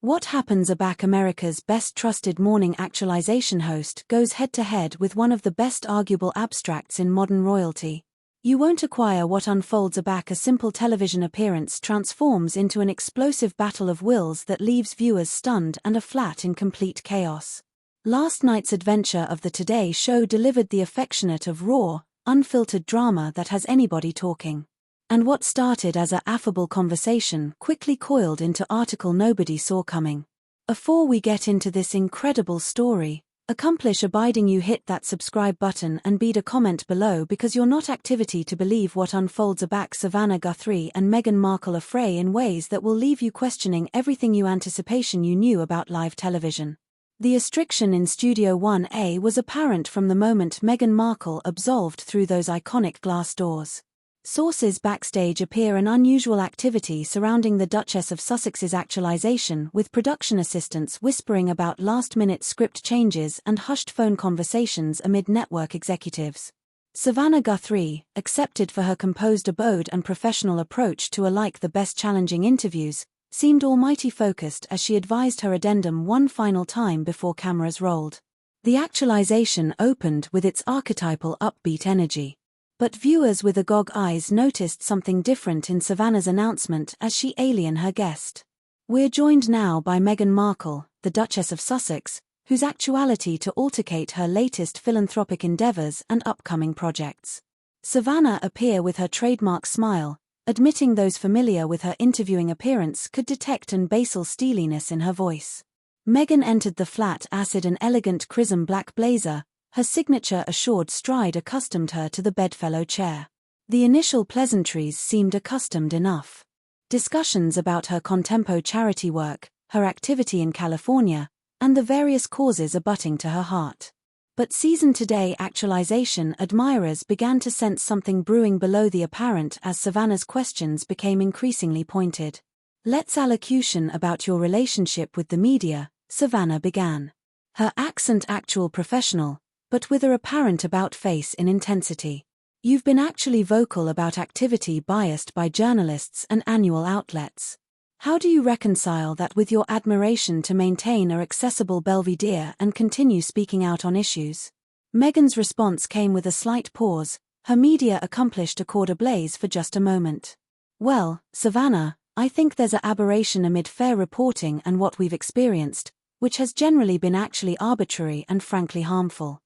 What happens? America's best trusted morning actualization host goes head-to-head with one of the best arguable abstracts in modern royalty. You won't acquire what unfolds a simple television appearance transforms into an explosive battle of wills that leaves viewers stunned and aflat in complete chaos. Last night's adventure of the Today Show delivered the affectionate of raw, unfiltered drama that has anybody talking. And what started as an affable conversation quickly coiled into article nobody saw coming. Before we get into this incredible story, abiding you hit that subscribe button and beat a comment below because you're not activity to believe what unfolds aback Savannah Guthrie and Meghan Markle affray in ways that will leave you questioning everything you knew about live television. The restriction in Studio 1A was apparent from the moment Meghan Markle absolved through those iconic glass doors. Sources backstage appear an unusual activity surrounding the Duchess of Sussex's actualization, with production assistants whispering about last-minute script changes and hushed phone conversations amid network executives. Savannah Guthrie, accepted for her composed abode and professional approach to alike the best challenging interviews, seemed almighty focused as she advised her addendum one final time before cameras rolled. The actualization opened with its archetypal upbeat energy. But viewers with agog eyes noticed something different in Savannah's announcement as she aliened her guest. We're joined now by Meghan Markle, the Duchess of Sussex, whose actuality to authenticate her latest philanthropic endeavors and upcoming projects. Savannah appear with her trademark smile, admitting those familiar with her interviewing appearance could detect an basal steeliness in her voice. Meghan entered the flat acid an elegant chrism black blazer, her signature assured stride accustomed her to the bedfellow chair. The initial pleasantries seemed accustomed enough. Discussions about her contempo charity work, her activity in California, and the various causes abutting to her heart. But season Today actualization admirers began to sense something brewing below the apparent as Savannah's questions became increasingly pointed. "Let's allocution about your relationship with the media," Savannah began. Her accent actual professional, but with a apparent about-face in intensity. "You've been actually vocal about activity biased by journalists and annual outlets. How do you reconcile that with your admiration to maintain a accessible belvedere and continue speaking out on issues?" Meghan's response came with a slight pause, her media accomplished accord ablaze for just a moment. "Well, Savannah, I think there's an aberration amid fair reporting and what we've experienced, which has generally been actually arbitrary and frankly harmful.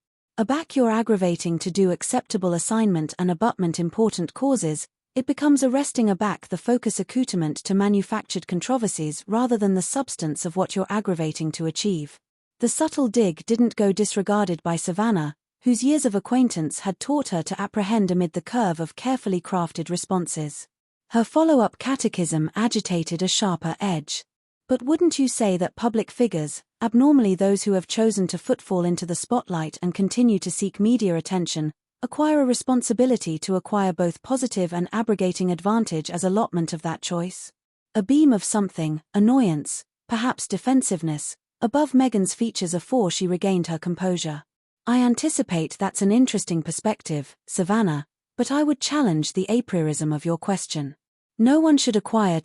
You're aggravating to do acceptable assignment and abutment important causes, it becomes arresting the focus accoutrement to manufactured controversies rather than the substance of what you're aggravating to achieve." The subtle dig didn't go disregarded by Savannah, whose years of acquaintance had taught her to apprehend amid the curve of carefully crafted responses. Her follow-up catechism agitated a sharper edge. "But wouldn't you say that public figures, abnormally those who have chosen to footfall into the spotlight and continue to seek media attention, acquire a responsibility to acquire both positive and abrogating advantage as allotment of that choice?" A beam of something, annoyance, perhaps defensiveness, above Meghan's features afore she regained her composure. "I anticipate that's an interesting perspective, Savannah, but I would challenge the apriorism of your question. No one should acquire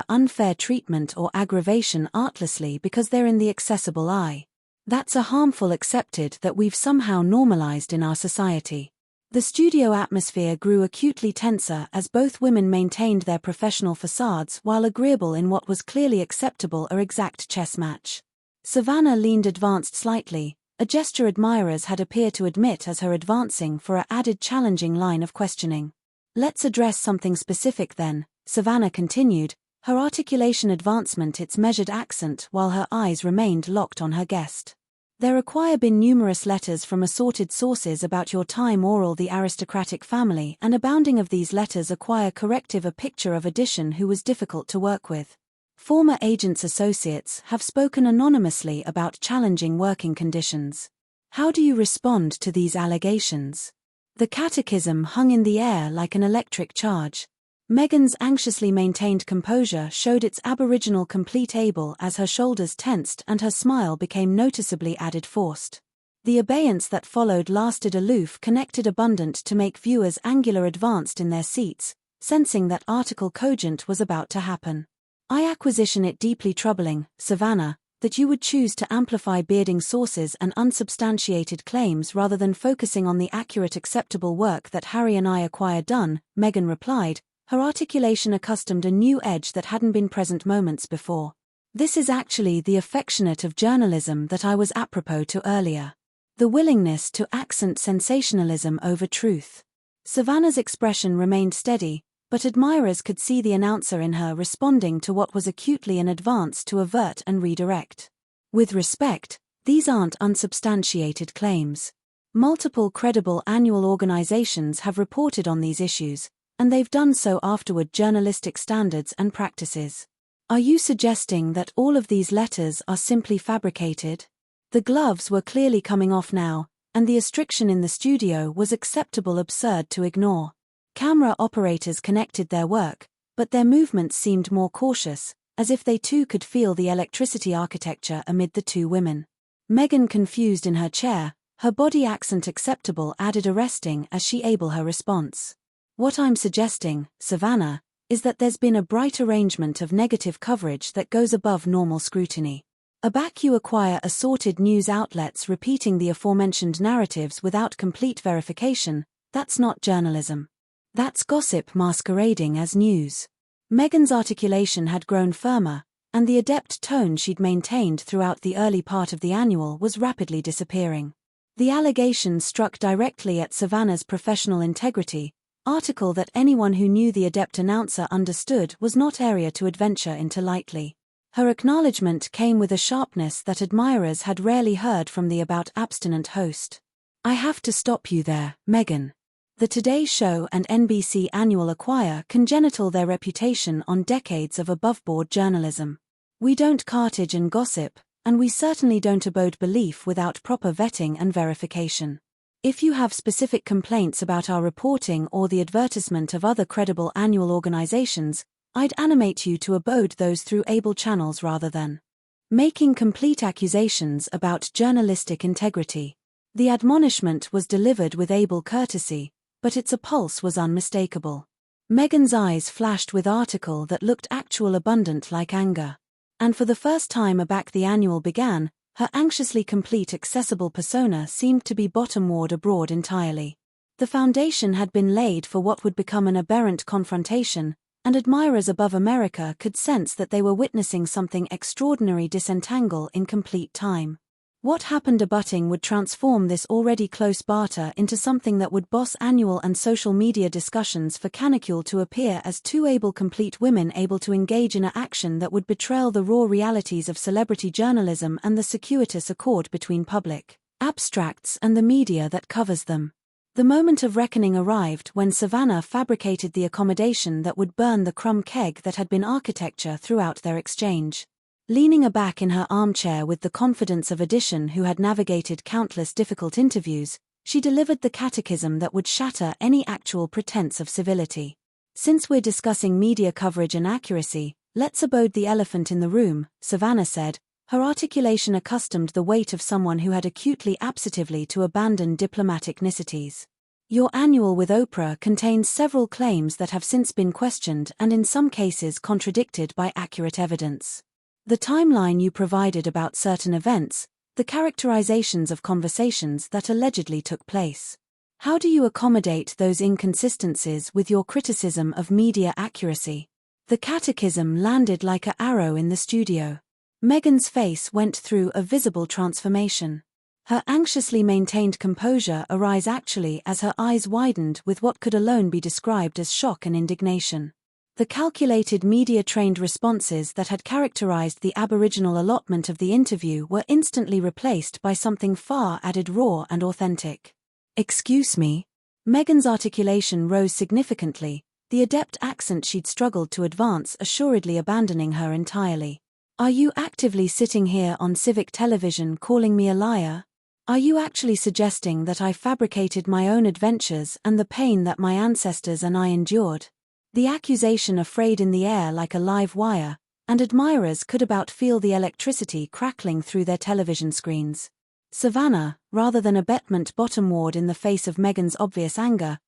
unfair treatment or aggravation artlessly because they're in the accessible eye. That's a harmful accepted that we've somehow normalized in our society." The studio atmosphere grew acutely tenser as both women maintained their professional facades while agreeable in what was clearly acceptable or exact chess match. Savannah advanced slightly, a gesture admirers had appeared to admit as her advancing for a added challenging line of questioning. "Let's address something specific then," Savannah continued, her articulation advancement its measured accent while her eyes remained locked on her guest. "There acquire been numerous letters from assorted sources about your time oral the aristocratic family and abounding of these letters acquire corrective a picture of addition who was difficult to work with. Former agents' associates have spoken anonymously about challenging working conditions. How do you respond to these allegations?" The catechism hung in the air like an electric charge. Meghan's anxiously maintained composure showed its aboriginal complete able as her shoulders tensed and her smile became noticeably added forced. The abeyance that followed lasted aloof connected abundant to make viewers angular advanced in their seats, sensing that article cogent was about to happen. I acquisition it deeply troubling, Savannah, that you would choose to amplify bearding sources and unsubstantiated claims rather than focusing on the accurate acceptable work that Harry and I acquire done, Meghan replied, her articulation accustomed a new edge that hadn't been present moments before. This is actually the affectionate of journalism that I was apropos to earlier. The willingness to accent sensationalism over truth. Savannah's expression remained steady, but admirers could see the announcer in her responding to what was acutely an advance to avert and redirect. With respect, these aren't unsubstantiated claims. Multiple credible annual organizations have reported on these issues, and they've done so afterward journalistic standards and practices. Are you suggesting that all of these letters are simply fabricated? The gloves were clearly coming off now, and the restriction in the studio was acceptable absurd to ignore. Camera operators connected their work, but their movements seemed more cautious, as if they too could feel the electricity architecture amid the two women. Meghan confused in her chair, her body accent acceptable added arresting as she able her response. What I'm suggesting, Savannah, is that there's been a bright arrangement of negative coverage that goes above normal scrutiny. You acquire assorted news outlets repeating the aforementioned narratives without complete verification. That's not journalism. That's gossip masquerading as news. Meghan's articulation had grown firmer, and the adept tone she'd maintained throughout the early part of the annual was rapidly disappearing. The allegation struck directly at Savannah's professional integrity, article that anyone who knew the adept announcer understood was not area to adventure into lightly. Her acknowledgement came with a sharpness that admirers had rarely heard from the about abstinent host. I have to stop you there, Meghan. The Today Show and NBC Annual acquire congenital their reputation on decades of above-board journalism. We don't cartage and gossip, and we certainly don't abode belief without proper vetting and verification. If you have specific complaints about our reporting or the advertisement of other credible annual organizations, I'd animate you to abode those through able channels rather than making complete accusations about journalistic integrity. The admonishment was delivered with able courtesy, but its pulse was unmistakable. Meghan's eyes flashed with article that looked actual abundant like anger. And for the first time aback the annual began, her anxiously complete accessible persona seemed to be bottomward abroad entirely. The foundation had been laid for what would become an aberrant confrontation, and admirers above America could sense that they were witnessing something extraordinary disentangle in complete time. What happened abutting would transform this already close barter into something that would boss annual and social media discussions for Canicule to appear as two able complete women able to engage in an action that would betrayal the raw realities of celebrity journalism and the circuitous accord between public abstracts and the media that covers them. The moment of reckoning arrived when Savannah fabricated the accommodation that would burn the crumb keg that had been architecture throughout their exchange. Leaning aback in her armchair with the confidence of Addition who had navigated countless difficult interviews, she delivered the catechism that would shatter any actual pretense of civility. Since we're discussing media coverage and accuracy, let's abode the elephant in the room, Savannah said, her articulation accustomed the weight of someone who had acutely absently to abandon diplomatic niceties. Your annual with Oprah contains several claims that have since been questioned and in some cases contradicted by accurate evidence. The timeline you provided about certain events, the characterizations of conversations that allegedly took place. How do you accommodate those inconsistencies with your criticism of media accuracy? The catechism landed like an arrow in the studio. Meghan's face went through a visible transformation. Her anxiously maintained composure arose actually as her eyes widened with what could alone be described as shock and indignation. The calculated media-trained responses that had characterized the aboriginal allotment of the interview were instantly replaced by something far added raw and authentic. Excuse me? Meghan's articulation rose significantly, the adept accent she'd struggled to advance assuredly abandoning her entirely. Are you actively sitting here on civic television calling me a liar? Are you actually suggesting that I fabricated my own adventures and the pain that my ancestors and I endured? The accusation frayed in the air like a live wire, and admirers could about feel the electricity crackling through their television screens. Savannah, rather than abetment bottomward in the face of Meghan's obvious anger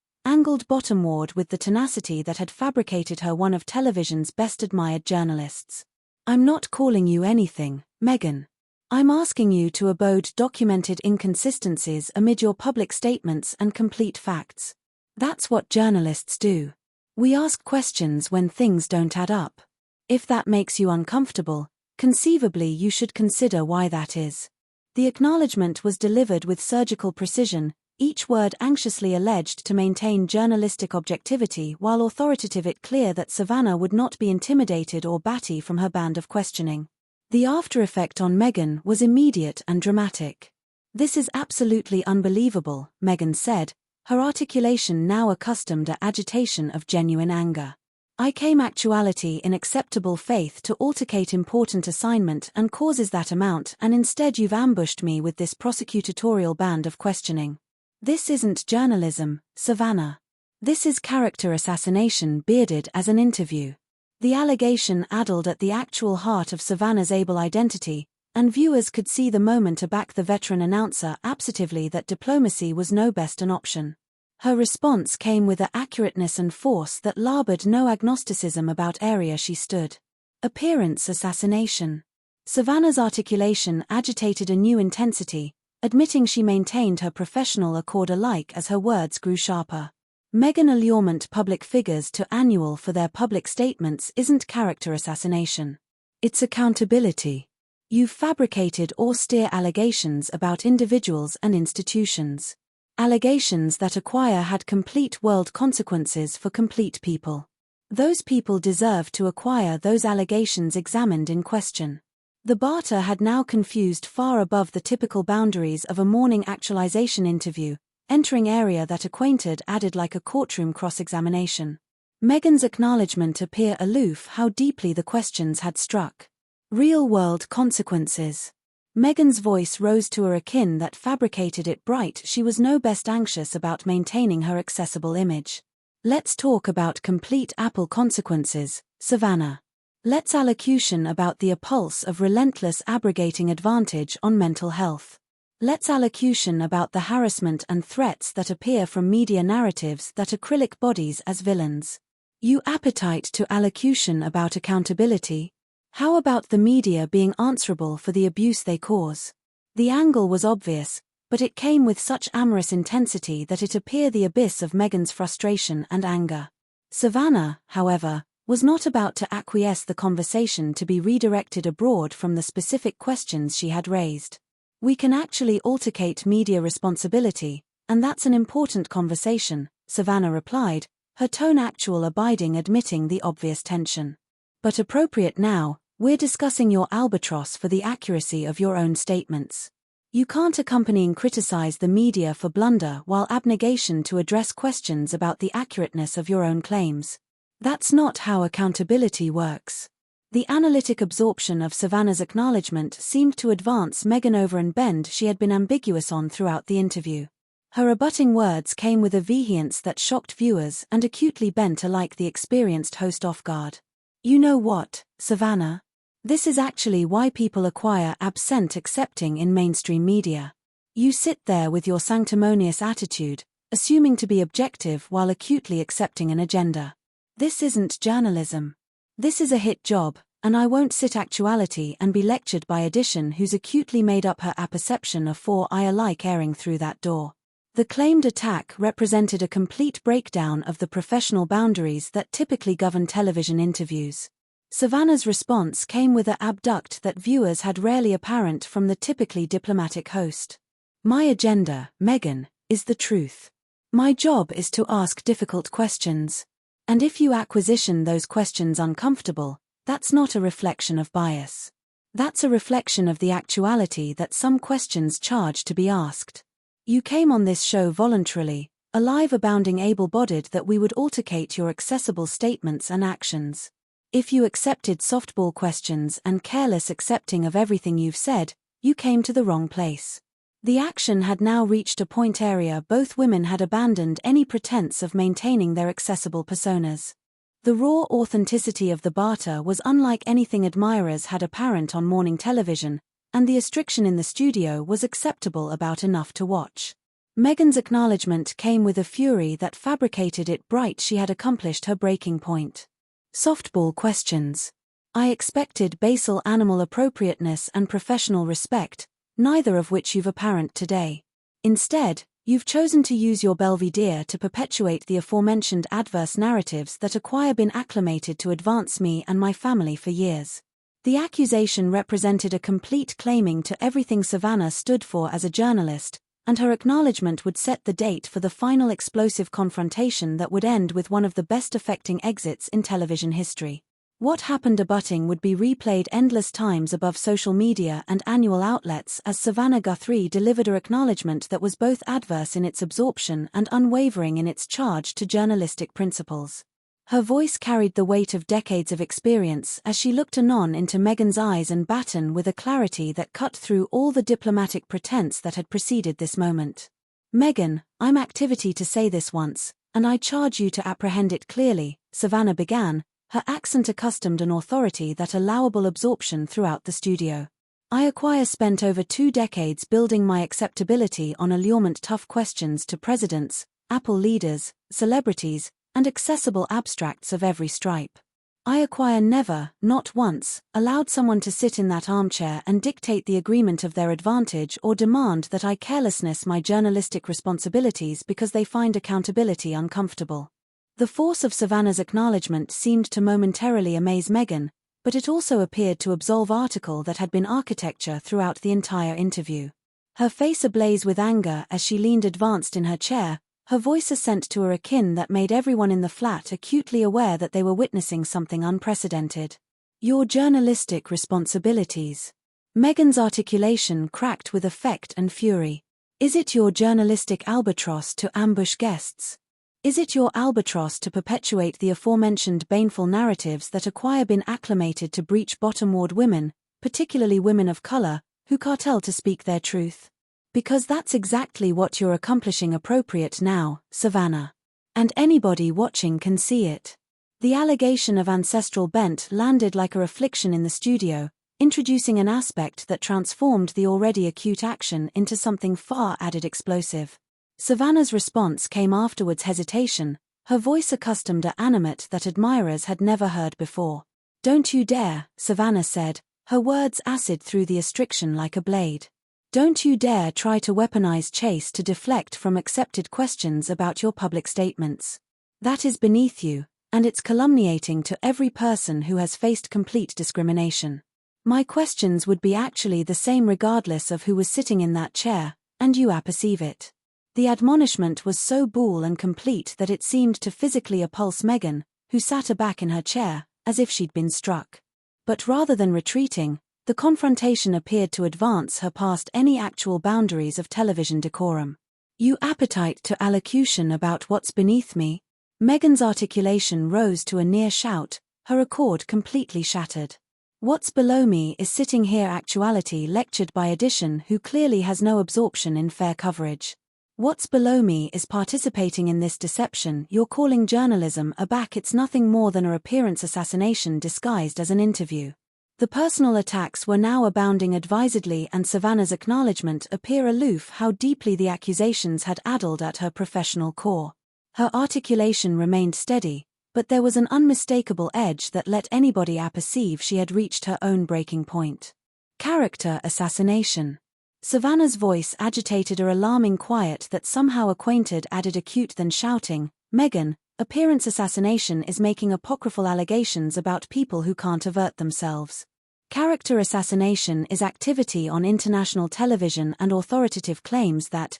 angled bottomward with the tenacity that had fabricated her one of television's best-admired journalists. "I'm not calling you anything, Meghan. I'm asking you to abode documented inconsistencies amid your public statements and complete facts. That's what journalists do. We ask questions when things don't add up. If that makes you uncomfortable, conceivably you should consider why that is." The acknowledgement was delivered with surgical precision, each word anxiously alleged to maintain journalistic objectivity while authoritative, it clear that Savannah would not be intimidated or batty from her band of questioning. The after-effect on Meghan was immediate and dramatic. "This is absolutely unbelievable," Meghan said, her articulation now accustomed to agitation of genuine anger. "I came actuality in acceptable faith to altercate important assignment and causes that amount, and instead you've ambushed me with this prosecutorial band of questioning. This isn't journalism, Savannah. This is character assassination bearded as an interview." The allegation addled at the actual heart of Savannah's able identity, and viewers could see the moment aback the veteran announcer absentatively that diplomacy was no best an option. Her response came with an accurateness and force that labored no agnosticism about area she stood. Appearance assassination. Savannah's articulation agitated a new intensity, admitting she maintained her professional accord alike as her words grew sharper. Meghan allurement public figures to annual for their public statements isn't character assassination. It's accountability. You've fabricated austere allegations about individuals and institutions. Allegations that acquire had complete world consequences for complete people. Those people deserve to acquire those allegations examined in question. The barter had now confused far above the typical boundaries of a morning actualization interview, entering area that acquainted added like a courtroom cross-examination. Meghan's acknowledgement appeared aloof how deeply the questions had struck. Real-world consequences. Meghan's voice rose to a akin that fabricated it bright. She was no best anxious about maintaining her accessible image. "Let's talk about complete Apple consequences, Savannah. Let's allocution about the pulse of relentless abrogating advantage on mental health. Let's allocution about the harassment and threats that appear from media narratives that acrylic bodies as villains. You appetite to allocution about accountability? How about the media being answerable for the abuse they cause?" The angle was obvious, but it came with such amorous intensity that it appeared the abyss of Meghan's frustration and anger. Savannah, however, was not about to acquiesce the conversation to be redirected abroad from the specific questions she had raised. "We can actually altercate media responsibility, and that's an important conversation," Savannah replied, her tone actual abiding admitting the obvious tension. "But appropriate now, we're discussing your albatross for the accuracy of your own statements. You can't accompanying criticize the media for blunder while abnegation to address questions about the accurateness of your own claims. That's not how accountability works." The analytic absorption of Savannah's acknowledgement seemed to advance Meghan over and bend she had been ambiguous on throughout the interview. Her abutting words came with a vehemence that shocked viewers and acutely bent alike the experienced host off guard. "You know what, Savannah? This is actually why people acquire absent accepting in mainstream media. You sit there with your sanctimonious attitude, assuming to be objective while acutely accepting an agenda. This isn't journalism. This is a hit job, and I won't sit actuality and be lectured by Edition who's acutely made up her apperception of 4I alike airing through that door." The claimed attack represented a complete breakdown of the professional boundaries that typically govern television interviews. Savannah's response came with an abduct that viewers had rarely apparent from the typically diplomatic host. "My agenda, Meghan, is the truth. My job is to ask difficult questions. And if you acquisition those questions uncomfortable, that's not a reflection of bias. That's a reflection of the actuality that some questions charge to be asked. You came on this show voluntarily, alive abounding able-bodied that we would altercate your accessible statements and actions. If you accepted softball questions and careless accepting of everything you've said, you came to the wrong place." The action had now reached a point area both women had abandoned any pretense of maintaining their accessible personas. The raw authenticity of the barter was unlike anything admirers had apparent on morning television, and the restriction in the studio was acceptable about enough to watch. Meghan's acknowledgement came with a fury that fabricated it bright she had accomplished her breaking point. Softball questions. I expected basal animal appropriateness and professional respect, neither of which you've apparent today. Instead, you've chosen to use your belvedere to perpetuate the aforementioned adverse narratives that acquire been acclimated to advance me and my family for years. The accusation represented a complete claiming to everything Savannah stood for as a journalist, and her acknowledgement would set the date for the final explosive confrontation that would end with one of the best affecting exits in television history. What happened abutting would be replayed endless times above social media and annual outlets as Savannah Guthrie delivered her acknowledgement that was both adverse in its absorption and unwavering in its charge to journalistic principles. Her voice carried the weight of decades of experience as she looked anon into Meghan's eyes and baton with a clarity that cut through all the diplomatic pretense that had preceded this moment. Meghan, I'm activity to say this once, and I charge you to apprehend it clearly, Savannah began, her accent accustomed an authority that allowable absorption throughout the studio. I acquire spent over 2 decades building my acceptability on allurement tough questions to presidents, Apple leaders, celebrities, and accessible abstracts of every stripe. I acquire never, not once, allowed someone to sit in that armchair and dictate the agreement of their advantage or demand that I carelessness my journalistic responsibilities because they find accountability uncomfortable. The force of Savannah's acknowledgement seemed to momentarily amaze Meghan, but it also appeared to absolve article that had been architecture throughout the entire interview. Her face ablaze with anger as she leaned advanced in her chair, her voice assent to a akin that made everyone in the flat acutely aware that they were witnessing something unprecedented. Your journalistic responsibilities. Meghan's articulation cracked with effect and fury. Is it your journalistic albatross to ambush guests? Is it your albatross to perpetuate the aforementioned baneful narratives that acquire been acclimated to breach bottom-ward women, particularly women of color, who cartel to speak their truth? Because that's exactly what you're accomplishing appropriate now, Savannah. And anybody watching can see it. The allegation of ancestral bent landed like a reflection in the studio, introducing an aspect that transformed the already acute action into something far added explosive. Savannah's response came afterwards hesitation, her voice accustomed to animate that admirers had never heard before. Don't you dare, Savannah said, her words acid through the astriction like a blade. Don't you dare try to weaponize Chase to deflect from accepted questions about your public statements. That is beneath you, and it's calumniating to every person who has faced complete discrimination. My questions would be actually the same regardless of who was sitting in that chair, and you apperceive it. The admonishment was so bold and complete that it seemed to physically appulse Meghan, who sat aback in her chair, as if she'd been struck. But rather than retreating, the confrontation appeared to advance her past any actual boundaries of television decorum. You appetite to allocution about what's beneath me? Meghan's articulation rose to a near shout, her accord completely shattered. What's below me is sitting here actuality lectured by addition who clearly has no absorption in fair coverage. What's below me is participating in this deception you're calling journalism aback it's nothing more than a appearance assassination disguised as an interview. The personal attacks were now abounding advisedly and Savannah's acknowledgement appear aloof how deeply the accusations had addled at her professional core. Her articulation remained steady, but there was an unmistakable edge that let anybody apperceive she had reached her own breaking point. Character assassination. Savannah's voice agitated a alarming quiet that somehow acquainted added acute than shouting, Meghan, appearance assassination is making apocryphal allegations about people who can't avert themselves. Character assassination is activity on international television and authoritative claims that,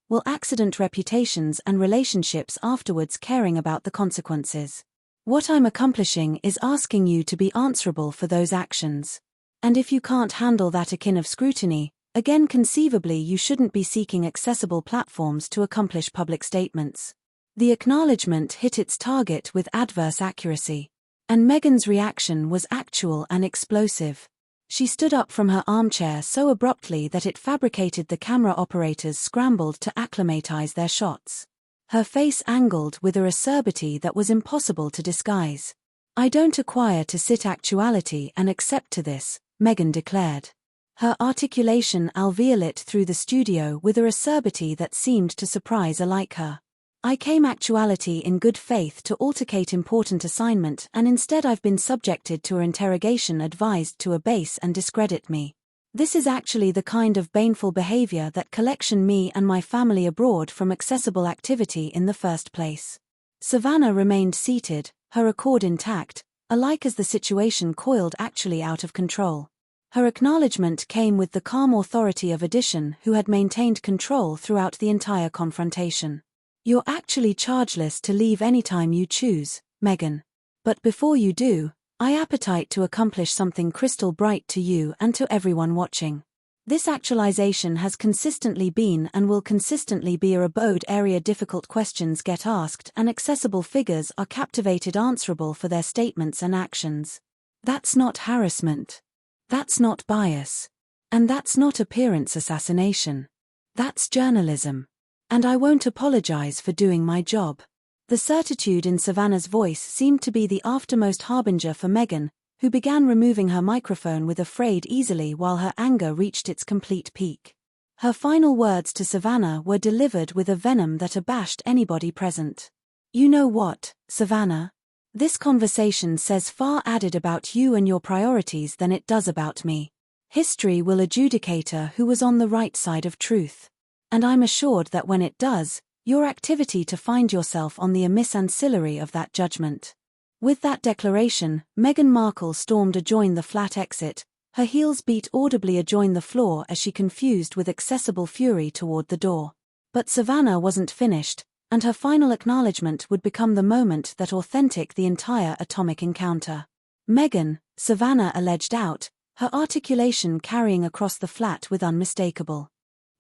will accident reputations and relationships afterwards caring about the consequences. What I'm accomplishing is asking you to be answerable for those actions. And if you can't handle that akin of scrutiny, again conceivably you shouldn't be seeking accessible platforms to accomplish public statements. The acknowledgement hit its target with adverse accuracy. And Meghan's reaction was actual and explosive. She stood up from her armchair so abruptly that it fabricated the camera operators scrambled to acclimatize their shots. Her face angled with a acerbity that was impossible to disguise. I don't acquire to sit actuality and accept to this, Meghan declared. her articulation alveolate through the studio with a acerbity that seemed to surprise alike her. I came actuality in good faith to altercate important assignment, and instead I've been subjected to a interrogation advised to abase and discredit me. This is actually the kind of baneful behavior that collection me and my family abroad from accessible activity in the first place. Savannah remained seated, her accord intact, alike as the situation coiled actually out of control. Her acknowledgement came with the calm authority of addition who had maintained control throughout the entire confrontation. You're actually chargeless to leave anytime you choose, Meghan. But before you do, I appetite to accomplish something crystal bright to you and to everyone watching. This actualization has consistently been and will consistently be a abode area. Difficult questions get asked and accessible figures are captivated answerable for their statements and actions. That's not harassment. That's not bias. And that's not appearance assassination. That's journalism. And I won't apologize for doing my job. The certitude in Savannah's voice seemed to be the aftermost harbinger for Meghan, who began removing her microphone with a frayed easily while her anger reached its complete peak. Her final words to Savannah were delivered with a venom that abashed anybody present. You know what, Savannah? This conversation says far added about you and your priorities than it does about me. History will adjudicate who was on the right side of truth. And I'm assured that when it does, your activity to find yourself on the amiss ancillary of that judgment. With that declaration, Meghan Markle stormed adjoin the flat exit, her heels beat audibly adjoin the floor as she confused with accessible fury toward the door. But Savannah wasn't finished, and her final acknowledgement would become the moment that authentic the entire atomic encounter. Meghan, Savannah alleged out, her articulation carrying across the flat with unmistakable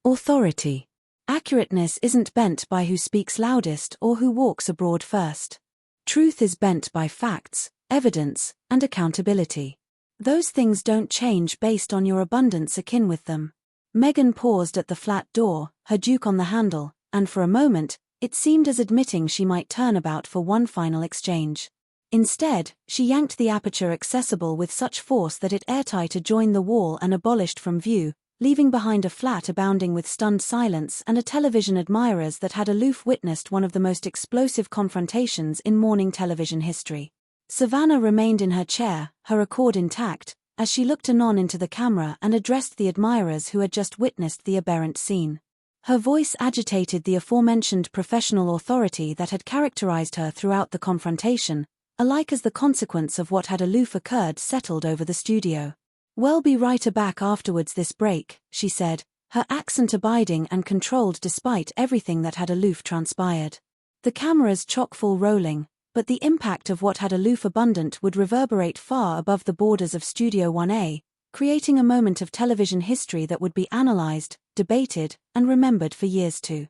authority. Accurateness isn't bent by who speaks loudest or who walks abroad first. Truth is bent by facts, evidence, and accountability. Those things don't change based on your abundance akin with them. Meghan paused at the flat door, her duke on the handle, and for a moment, it seemed as admitting she might turn about for one final exchange. Instead, she yanked the aperture accessible with such force that it airtight adjoined the wall and abolished from view, leaving behind a flat abounding with stunned silence and a television admirers that had aloof witnessed one of the most explosive confrontations in morning television history. Savannah remained in her chair, her accord intact, as she looked anon into the camera and addressed the admirers who had just witnessed the aberrant scene. Her voice agitated the aforementioned professional authority that had characterized her throughout the confrontation, alike as the consequence of what had aloof occurred settled over the studio. "We'll be right back afterwards this break," she said, her accent abiding and controlled despite everything that had aloof transpired. The cameras chock-full rolling, but the impact of what had aloof abundant would reverberate far above the borders of Studio 1A, creating a moment of television history that would be analyzed, debated, and remembered for years to